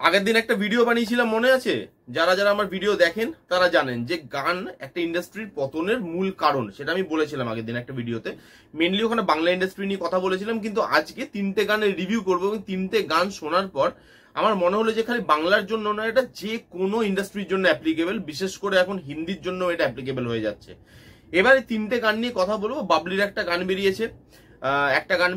আগের দিন একটা ভিডিও বানিয়েছিলাম, মনে আছে? যারা যারা আমার ভিডিও দেখেন তারা জানেন যে গান একটা ইন্ডাস্ট্রির পতনের মূল কারণ, সেটা আমি বলেছিলাম আগের দিন একটা ভিডিওতে। মেনলি ওখানে বাংলা ইন্ডাস্ট্রি নিয়ে কথা বলেছিলাম, কিন্তু আজকে তিনটে গানের রিভিউ করবো এবং তিনটে গান শোনার পর আমার মনে হলো যে খালি বাংলার জন্য না, এটা যে কোনো ইন্ডাস্ট্রির জন্য অ্যাপ্লিকেবল, বিশেষ করে এখন হিন্দির জন্য এটা অ্যাপ্লিকেবল হয়ে যাচ্ছে। এবারে তিনটে গান নিয়ে কথা বলবো। বাবলির একটা গান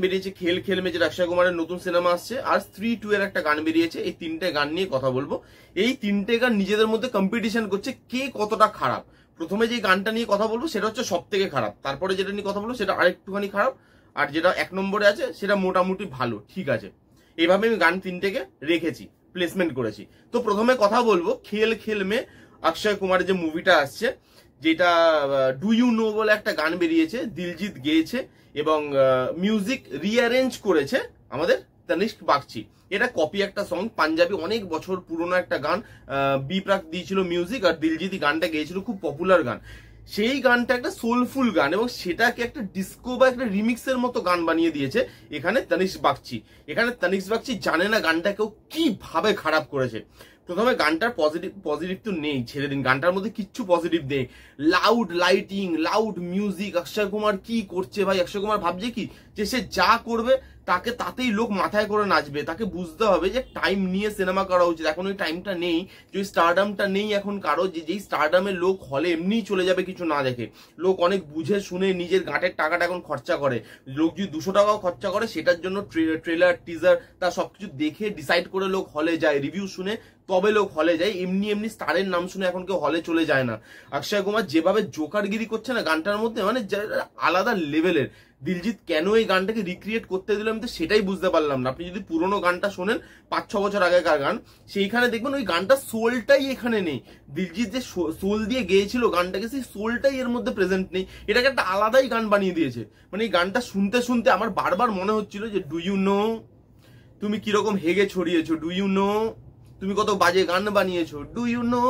বেরিয়েছে, খেল খেল মে, যেটা অক্ষয় কুমারের নতুন সিনেমা আসছে, আর স্ত্রী 2 এর একটা গান বেরিয়েছে। এই তিনটে গান নিয়ে কথা বলবো। এই তিনটে গান নিজেদের মধ্যে কম্পিটিশন করছে কে কতটা খারাপ। প্রথমে যে গানটা নিয়ে কথা বলবো সেটা হচ্ছে সব থেকে খারাপ, তারপরে যেটা নিয়ে কথা বলবো সেটা আরেকটুখানি খারাপ, আর যেটা 1 নম্বরে আছে সেটা মোটামুটি ভালো, ঠিক আছে। এইভাবে আমি গান তিনটেকে রেখেছি, প্লেসমেন্ট করেছি। তো প্রথমে কথা বলবো খেল খেল মে, অক্ষয় কুমারের যে মুভিটা আসছে, যেটা ডু ইউ নো বলে একটা গান বেরিয়েছে, দিলজিৎ গেয়েছে এবং মিউজিক রিঅ্যারেঞ্জ করেছে আমাদের তনিষ্ক বাগচি। এটা কপি একটা সং, পাঞ্জাবি, অনেক বছর পুরনো একটা গান। বি প্রাক দিয়েছিল মিউজিক আর দিলজিৎ গানটা গেয়েছিল, খুব পপুলার গান। সেই গানটা একটা সোলফুল গান এবং সেটাকে একটা ডিস্কো বা একটা রিমিক্সের মতো গান বানিয়ে দিয়েছে এখানে তনিষ্ক বাগচি। এখানে তনিষ্ক বাগচি জানে না গানটাকেও কিভাবে খারাপ করেছে। প্রথমে গানটার পজিটিভ তো নেই, ছেড়ে দিন, গানটার মধ্যে কিচ্ছু পজিটিভ নেই। Loud lighting, loud music, Akshay Kumar কি করছে ভাই? অক্ষয় কুমার ভাবছে কি যে সে যা করবে তাকে তাতেই লোক মাথায় করে নাচবে। তাকে বুঝতে হবে যে টাইম নিয়ে সিনেমা করা উচিত। এখন ওই টাইমটা নেই, যে স্টারডামটা নেই এখন কারো, যেই স্টারডামের লোক হলে এমনিই চলে যাবে কিছু না দেখে। লোক অনেক বুঝে শুনে নিজের গাঁটের টাকাটা এখন খরচা করে। লোক যদি 200 টাকাও খরচা করে সেটার জন্য ট্রেলার টিজার তা সবকিছু দেখে ডিসাইড করে লোক হলে যায়, রিভিউ শুনে তবে লোক হলে যায়। এমনি এমনি স্টারের নাম শুনে এখন কেউ হলে চলে যায় না। অক্ষয় কুমার যেভাবে জোকারগিরি করছে না গানটার মধ্যে, মানে আলাদা লেভেলের। দিলজিৎ কেন এই গানটাকে রিক্রিয়েট করতে দিল আমি তো সেটাই বুঝতে পারলাম না। আপনি যদি পুরোনো গানটা শোনেন, 5-6 বছর আগেকার গান, সেইখানে দেখবেন ওই গানটা সোলটাই এখানে নেই। দিলজিৎ যে সোল দিয়ে গেয়েছিল গানটাকে, সেই সোলটাই এর মধ্যে প্রেজেন্ট নেই। এটাকে একটা আলাদাই গান বানিয়ে দিয়েছে। মানে এই গানটা শুনতে শুনতে আমার বারবার মনে হচ্ছিল যে ডু ইউ নো, তুমি কিরকম হেগে ছড়িয়েছো, ডু ইউ নো, তুমি কত বাজে গান বানিয়েছো, ডু ইউ নো,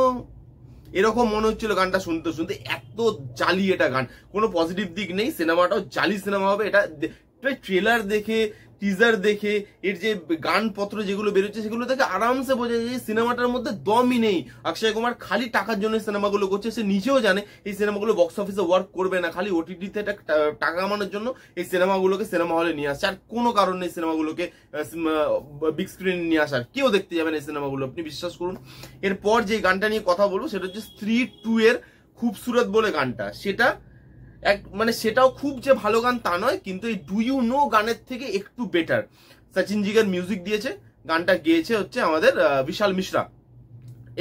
এরকম মনে হচ্ছিল গানটা শুনতে শুনতে। এত জালি এটা গান, কোনো পজিটিভ দিক নেই। সিনেমাটাও জালি সিনেমা হবে। এটা ট্রেলার দেখে, টিজার দেখে, এর যে গানপত্র যেগুলো বেরোচ্ছে সেগুলো দেখে আরামসে বোঝা যায় যে সিনেমাটার মধ্যে দমই নেই। অক্ষয় কুমার খালি টাকার জন্য সিনেমাগুলো করছে। সে নিজেও জানে এই সিনেমাগুলো বক্স অফিসে ওয়ার্ক করবে না, খালি ওটিটিতে টাকা কামানোর জন্য এই সিনেমাগুলোকে সিনেমা হলে নিয়ে আসছে। আর কোনো কারণ নেই সিনেমাগুলোকে বিগ স্ক্রিনে নিয়ে আসার। কেউ দেখতে যাবেন এই সিনেমাগুলো, আপনি বিশ্বাস করুন। এরপর যে গানটা নিয়ে কথা বলবো সেটা হচ্ছে স্ত্রী 2 এর খুবসুরত বলে গানটা। সেটা মানে সেটাও খুব যে ভালো গান তা নয়, কিন্তু এই ডু ইউ নো গানের থেকে একটু বেটার। সচিন জিগার মিউজিক দিয়েছে, গানটা গেয়েছে হচ্ছে আমাদের বিশাল মিশ্রা।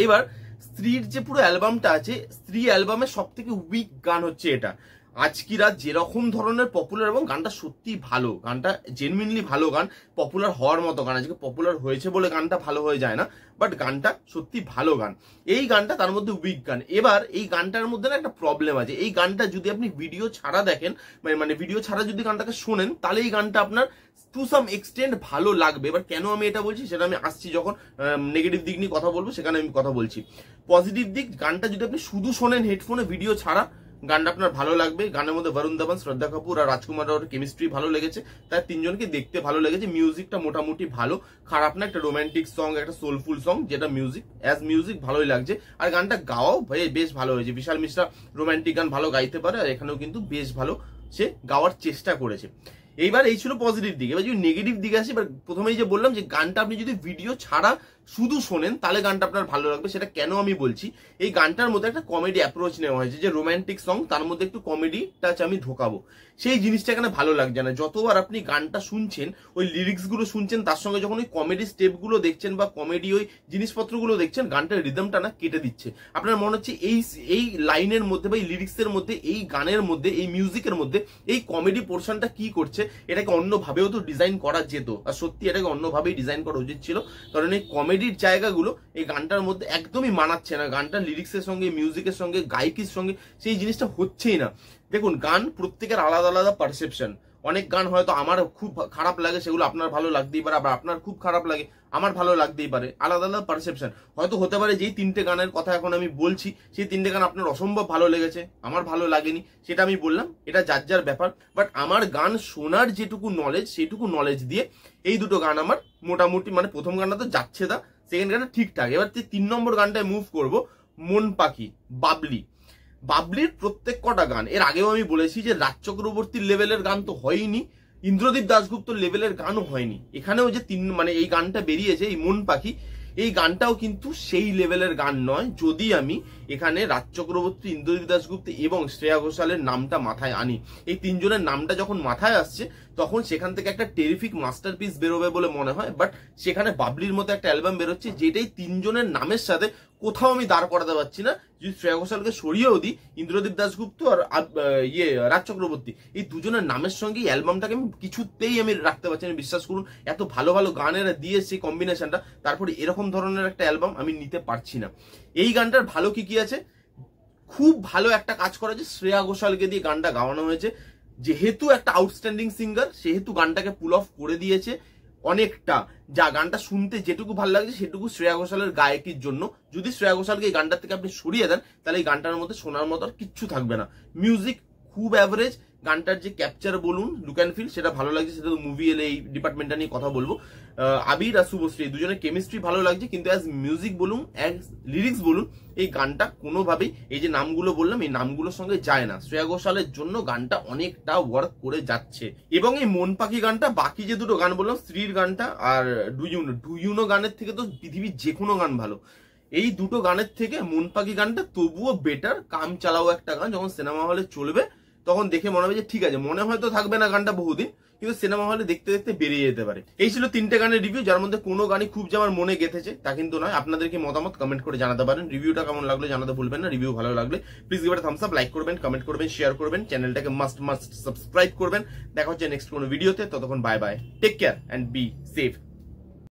এবার স্ত্রীর যে পুরো অ্যালবামটা আছে, স্ত্রী অ্যালবামের সব থেকে উইক গান হচ্ছে এটা। আজকি রাত যেরকম ধরনের পপুলার, এবং গানটা সত্যি ভালো, গানটা জেনুইনলি ভালো গান, পপুলার হওয়ার মতো গান। আজকে পপুলার হয়েছে বলে গানটা ভালো হয়ে যায় না, বাট গানটা সত্যি ভালো গান। এই গানটা তার মধ্যে উইক গান। এবার এই গানটার মধ্যে না একটা প্রবলেম আছে। এই গানটা যদি আপনি ভিডিও ছাড়া দেখেন, মানে ভিডিও ছাড়া যদি গানটাকে শোনেন, তাহলে এই গানটা আপনার টু সাম এক্সটেন্ট ভালো লাগবে। এবার কেন আমি এটা বলছি সেটা আমি আসছি, যখন নেগেটিভ দিক নিয়ে কথা বলবো সেখানে আমি কথা বলছি। পজিটিভ দিক, গানটা যদি আপনি শুধু শোনেন হেডফোনে ভিডিও ছাড়া, গানটা আপনার ভালো লাগবে। গানের মধ্যে বরুণ ধাবান, শ্রদ্ধা কাপুর আর রাজকুমার রাওয়ের কেমিস্ট্রি ভালো লেগেছে, তার তিনজনকে দেখতে ভালো লেগেছে। মিউজিকটা মোটামুটি ভালো, খারাপ না। একটা রোমান্টিক সং, একটা সোলফুল সং, যেটা মিউজিক অ্যাজ মিউজিক ভালোই লাগছে। আর গানটা গাওয়াও বেশ ভালো হয়েছে। বিশাল মিশ্রা রোমান্টিক গান ভালো গাইতে পারে, আর এখানেও কিন্তু বেশ ভালো সে গাওয়ার চেষ্টা করেছে। এইবার এই ছিল পজিটিভ দিক। এবার যদি নেগেটিভ দিকে আসি, এবার প্রথমেই যে বললাম যে গানটা আপনি যদি ভিডিও ছাড়া শুধু শোনেন তাহলে গানটা আপনার ভালো লাগবে। সেটা কেন আমি বলছি, এই গানটার মধ্যে একটা কমেডি অ্যাপ্রোচ নেওয়া হয়েছে। যে রোমান্টিক সং, তার মধ্যে একটু কমেডি টাচ আমি ঢোকাবো, সেই জিনিসটা এখানে ভালো লাগছে না। যতবার আপনি গানটা শুনছেন, ওই লিরিক্স গুলো শুনছেন, তার সঙ্গে যখন ওই কমেডি স্টেপ গুলো দেখছেন বা কমেডি ওই জিনিসপত্রগুলো দেখছেন, গানটার রিদমটা না কেটে দিচ্ছে। আপনার মনে হচ্ছে এই লাইনের মধ্যে বা এই লিরিক্সের মধ্যে, এই গানের মধ্যে, এই মিউজিকের মধ্যে এই কমেডি পোর্শনটা কি করছে। এটাকে অন্যভাবেও তো ডিজাইন করা যেত, আর সত্যি এটাকে অন্যভাবেই ডিজাইন করা উচিত ছিল। কারণ এই কমেডির জায়গাগুলো এই গানটার মধ্যে একদমই মানাচ্ছে না। গানটার লিরিক্সের সঙ্গে, মিউজিকের সঙ্গে, গায়কির সঙ্গে সেই জিনিসটা হচ্ছেই না। দেখুন, গান প্রত্যেকের আলাদা আলাদা পারসেপশন। অনেক গান হয়তো আমার খুব খারাপ লাগে, সেগুলো আপনার ভালো লাগতেই পারে, আবার আপনার খুব খারাপ লাগে, আমার ভালো লাগতেই পারে। আলাদা আলাদা পারসেপশন। হয়তো হতে পারে যেই তিনটে গানের কথা এখন আমি বলছি, সেই তিনটে গান আপনার অসম্ভব ভালো লেগেছে, আমার ভালো লাগেনি, সেটা আমি বললাম, এটা যার যার ব্যাপার। বাট আমার গান শোনার যেটুকু নলেজ, সেইটুকু নলেজ দিয়ে এই দুটো গান আমার মোটামুটি, মানে প্রথম গানটা তো যাচ্ছে দা, সেকেন্ড গানটা ঠিকঠাক। এবার 3 নম্বর গানটায় মুভ করব, মন পাখি, বাবলি। বাবলির প্রত্যেক কটা গান, এর আগেও আমি বলেছি যে রাজ চক্রবর্তীর লেভেলের গান তো হয়নি, ইন্দ্রদীপ দাশগুপ্ত লেভেলের গানও হয়নি। এখানেও যে এই গানটা বেরিয়েছে, এই মন পাখি, এই গানটাও কিন্তু সেই লেভেলের গান নয়। যদি আমি এখানে রাজ চক্রবর্তী, ইন্দ্রদীপ দাশগুপ্ত এবং শ্রেয়া ঘোষালের নামটা মাথায় আনি, এই তিনজনের নামটা যখন মাথায় আসছে তখন সেখান থেকে একটা টেরিফিক মাস্টারপিস বেরোবে বলে মনে হয়। বাট সেখানে বাবলির মতো একটা অ্যালবাম বেরোচ্ছে যেটাই তিনজনের নামের সাথে কোথাও আমি দাঁড় করাতে পারছি না। যদি শ্রেয়া ঘোষালকে সরিয়েও দিই, ইন্দ্রদীপ দাশগুপ্ত আর রাজ চক্রবর্তী, এই দুজনের নামের সঙ্গে এই অ্যালবামটাকে আমি কিছুতেই আমি রাখতে পারছি না। বিশ্বাস করুন, এত ভালো ভালো গানের দিয়ে সেই কম্বিনেশনটা, তারপরে এরকম ধরনের একটা অ্যালবাম আমি নিতে পারছি না। এই গানটার ভালো কি আছে, খুব ভালো একটা কাজ করা যে শ্রেয়া ঘোষালকে দিয়ে গানটা গাওয়ানো হয়েছে। যেহেতু একটা আউটস্ট্যান্ডিং সিঙ্গার, সেহেতু গানটাকে পুল অফ করে দিয়েছে অনেকটা। যা গানটা শুনতে যেটুকু ভালো লাগছে সেটুকু শ্রেয়া ঘোষালের গায়কির জন্য। যদি শ্রেয়া ঘোষালকে এই গানটার থেকে আপনি সরিয়ে দেন, তাহলে এই গানটার মধ্যে শোনার মতো আর কিচ্ছু থাকবে না। মিউজিক খুব অ্যাভারেজ, গানটার যে ক্যাপচার বলুন, লুক অ্যান্ড ফিল, সেটা ভালো লাগছে। সেটা তো মুভি এলে এই ডিপার্টমেন্টটা নিয়ে কথা বলবো। আবির আর শুভশ্রী দুজনের কেমিস্ট্রি ভালো লাগছে, কিন্তু অ্যাজ মিউজিক বলুন, অ্যাজ লিরিক্স বলুন, এই গানটা কোনোভাবেই এই যে নামগুলো বললাম এই নামগুলোর সঙ্গে যায় না। শ্রেয়া ঘোষালের জন্য গানটা অনেকটা ওয়ার্ক করে যাচ্ছে। এবং এই মন পাখি গানটা, বাকি যে দুটো গান বললাম, স্ত্রীর গানটা আর ডুইউনো গানের থেকে তো পৃথিবীর যে কোনো গান ভালো। এই দুটো গানের থেকে মন পাখি গানটা তবুও বেটার। কাম চালাও একটা গান, যখন সিনেমা হলে চলবে তখন দেখে মনে হবে যে ঠিক আছে, মনে হয়তো থাকবে না গানটা বহুদিন, কিন্তু সিনেমা হলে দেখতে দেখতে বেরিয়ে যেতে পারে। এই ছিল 3টে গানের রিভিউ, যার মধ্যে কোনো গানই খুব যে আমার মনে গেঁথেছে তা কিন্তু নয়। আপনাদের কি মতামত কমেন্ট করে জানাতে পারেন। রিভিউটা কেমন লাগলো জানাতে ভুলবেন না। রিভিউ ভালো লাগলে please give it a Thums up, like করবেন, কমেন্ট করবেন, শেয়ার করবেন, চ্যানেলটাকে মাস্ট সাবস্ক্রাইব করবেন। দেখা হচ্ছে নেক্সট কোনো ভিডিওতে। ততক্ষণ bye bye, take care and be safe.